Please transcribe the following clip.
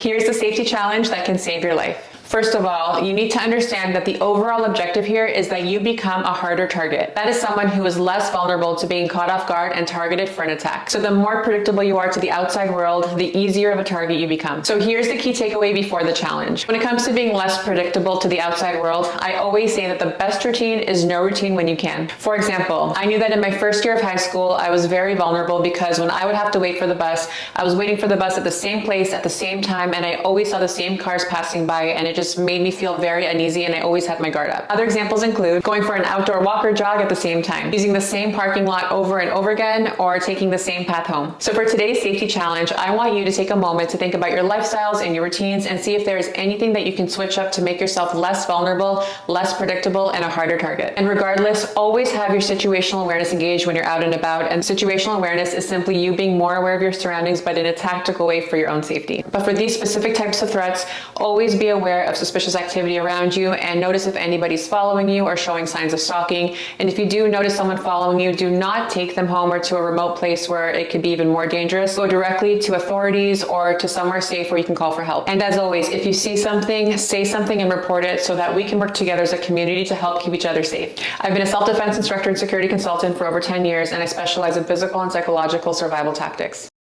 Here's the safety challenge that can save your life. First of all, you need to understand that the overall objective here is that you become a harder target. That is someone who is less vulnerable to being caught off guard and targeted for an attack. So the more predictable you are to the outside world, the easier of a target you become. So here's the key takeaway before the challenge. When it comes to being less predictable to the outside world, I always say that the best routine is no routine when you can. For example, I knew that in my first year of high school, I was very vulnerable because when I would have to wait for the bus, I was waiting for the bus at the same place at the same time, and I always saw the same cars passing by, and it just made me feel very uneasy, and I always had my guard up. Other examples include going for an outdoor walk or jog at the same time, using the same parking lot over and over again, or taking the same path home. So for today's safety challenge, I want you to take a moment to think about your lifestyles and your routines and see if there is anything that you can switch up to make yourself less vulnerable, less predictable, and a harder target. And regardless, always have your situational awareness engaged when you're out and about, and situational awareness is simply you being more aware of your surroundings, but in a tactical way for your own safety. But for these specific types of threats, always be aware of suspicious activity around you and notice if anybody's following you or showing signs of stalking. And if you do notice someone following you, do not take them home or to a remote place where it could be even more dangerous. Go directly to authorities or to somewhere safe where you can call for help. And as always, if you see something, say something and report it so that we can work together as a community to help keep each other safe. I've been a self-defense instructor and security consultant for over 10 years, and I specialize in physical and psychological survival tactics.